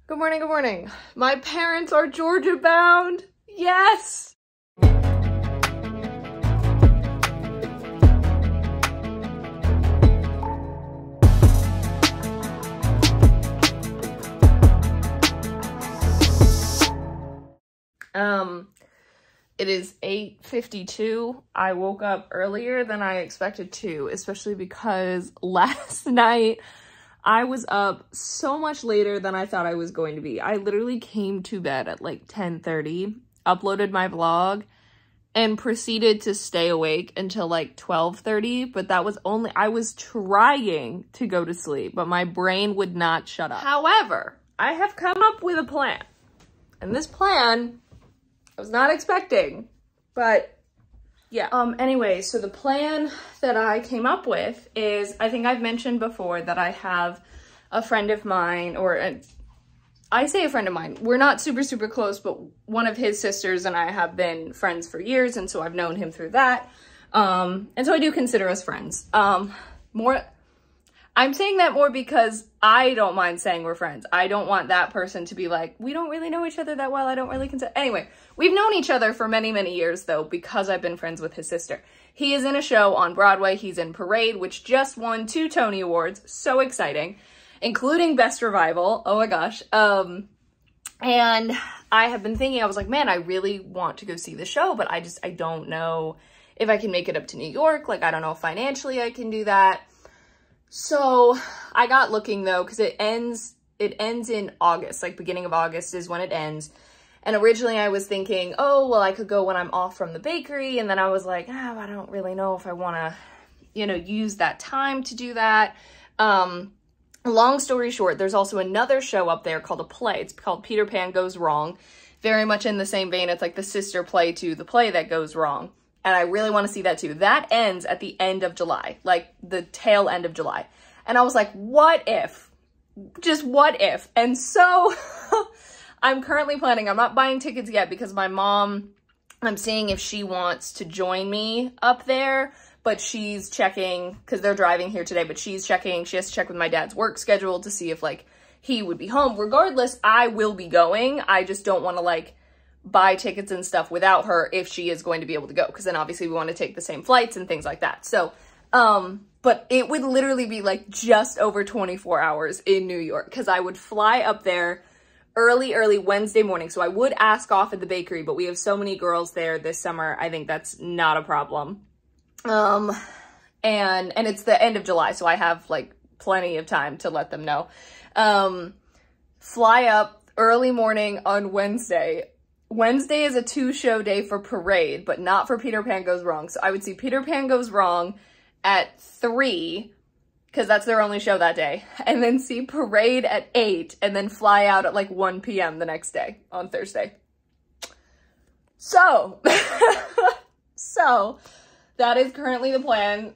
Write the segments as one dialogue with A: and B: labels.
A: Good morning, good morning. My parents are Georgia bound. Yes! It is 8:52. I woke up earlier than I expected to, especially because last night I was up so much later than I thought I was going to be. I literally came to bed at like 10:30, uploaded my vlog, and proceeded to stay awake until like 12:30, but that was only, I was trying to go to sleep, but my brain would not shut up. However, I have come up with a plan, and this plan I was not expecting, but yeah. Anyway, so the plan that I came up with is, I think I've mentioned before that I have a friend of mine, I say a friend of mine, we're not super close, but one of his sisters and I have been friends for years, and so I've known him through that. And so I do consider us friends. I'm saying that more because I don't mind saying we're friends. I don't want that person to be like, we don't really know each other that well. I don't really consider. Anyway, we've known each other for many years though, because I've been friends with his sister. He is in a show on Broadway. He's in Parade, which just won 2 Tony Awards. So exciting, including Best Revival. Oh my gosh. And I have been thinking, I was like, man, I really want to go see the show, but I don't know if I can make it up to New York. Like, I don't know if financially I can do that. So I got looking though, because it ends in August, like beginning of August is when it ends. And originally I was thinking, oh, well, I could go when I'm off from the bakery. And then I was like, I don't really know if I want to, use that time to do that. Long story short, there's also another show up there called a play. It's called Peter Pan Goes Wrong. Very much in the same vein. It's like the sister play to the play that goes wrong. And I really want to see that too. That ends at the end of July, like the tail end of July. And I was like, what if? Just what if? And so I'm currently planning, I'm not buying tickets yet because my mom, I'm seeing if she wants to join me up there, but she's checking, because they're driving here today, but she's checking, she has to check with my dad's work schedule to see if like he would be home. Regardless, I will be going. I just don't want to like buy tickets and stuff without her if she is going to be able to go, because then obviously we want to take the same flights and things like that. So but it would literally be like just over 24 hours in New York, because I would fly up there early Wednesday morning. So I would ask off at the bakery, but we have so many girls there this summer, I think that's not a problem. And it's the end of July, so I have like plenty of time to let them know. Fly up early morning on Wednesday. Wednesday is a 2-show day for Parade, but not for Peter Pan Goes Wrong. So I would see Peter Pan Goes Wrong at 3, because that's their only show that day, and then see Parade at 8, and then fly out at like 1 p.m. the next day on Thursday. So, so that is currently the plan,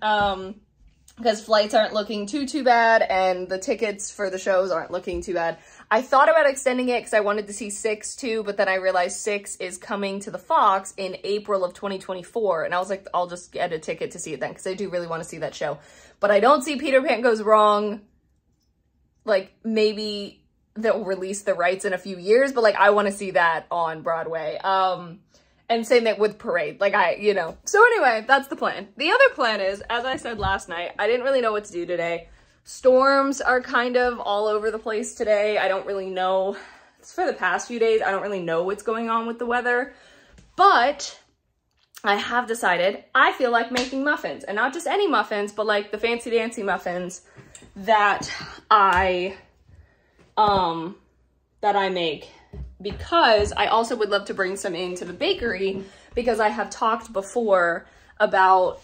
A: because flights aren't looking too bad, and the tickets for the shows aren't looking too bad. I thought about extending it because I wanted to see 6 too, but then I realized 6 is coming to the Fox in April of 2024. And I was like, I'll just get a ticket to see it then, because I do really want to see that show. But I don't see Peter Pan Goes Wrong. Like, maybe they'll release the rights in a few years, but like, I want to see that on Broadway. And same thing with Parade. Like, So anyway, that's the plan. The other plan is, as I said last night, I didn't really know what to do today. Storms are kind of all over the place today. I don't really know. It's for the past few days. I don't really know what's going on with the weather, but I have decided I feel like making muffins, and not just any muffins, but like the fancy dancy muffins that I make, because I also would love to bring some into the bakery, because I have talked before about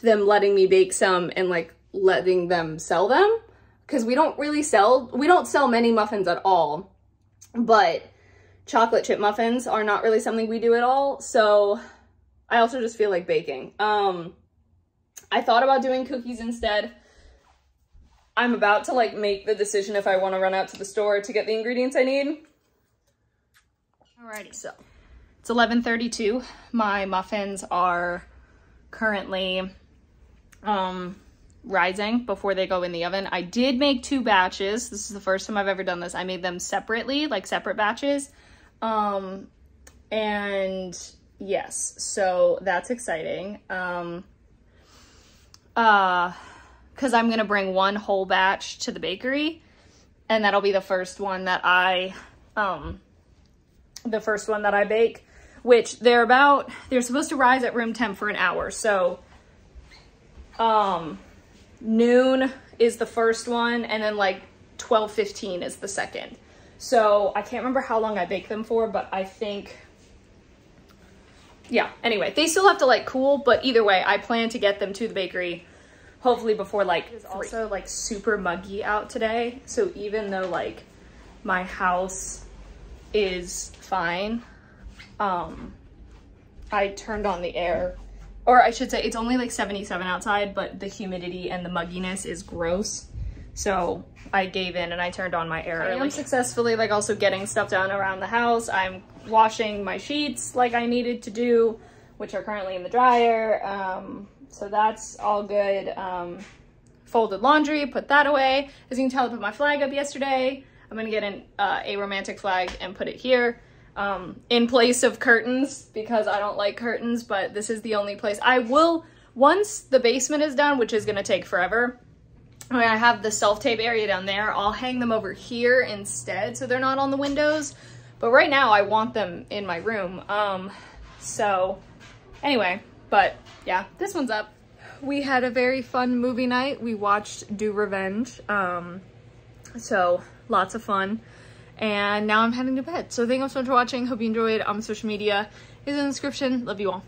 A: them letting me bake some and like letting them sell them, because we don't sell many muffins at all, but chocolate chip muffins are not really something we do at all. So I also just feel like baking. I thought about doing cookies instead. I'm about to like make the decision if I want to run out to the store to get the ingredients I need. Alrighty, so it's 11:32. My muffins are currently rising before they go in the oven. I did make 2 batches. This is the first time I've ever done this. I made them separately, like separate batches. And yes, so that's exciting. Because I'm gonna bring 1 whole batch to the bakery, and that'll be the first one that I bake, which they're supposed to rise at room temp for an hour. So noon is the first one, and then like 12:15 is the second. So I can't remember how long I bake them for, but I think, yeah, anyway, they still have to like cool, but either way, I plan to get them to the bakery hopefully before like 3. It's also like super muggy out today, so even though like my house is fine, I turned on the air, or I should say it's only like 77 outside, but the humidity and the mugginess is gross. So I gave in and I turned on my air. I am successfully like also getting stuff done around the house. I'm washing my sheets like I needed to do, which are currently in the dryer. So that's all good. Folded laundry, put that away. As you can tell, I put my flag up yesterday. I'm gonna get a romantic flag and put it here in place of curtains, because I don't like curtains, but this is the only place. I will, once the basement is done, which is gonna take forever, I mean, I have the self-tape area down there. I'll hang them over here instead so they're not on the windows. But right now I want them in my room. So anyway, but yeah, this one's up. We had a very fun movie night. We watched Do Revenge. So lots of fun. And now I'm heading to bed. So thank you so much for watching. Hope you enjoyed. Social media is in the description. Love you all.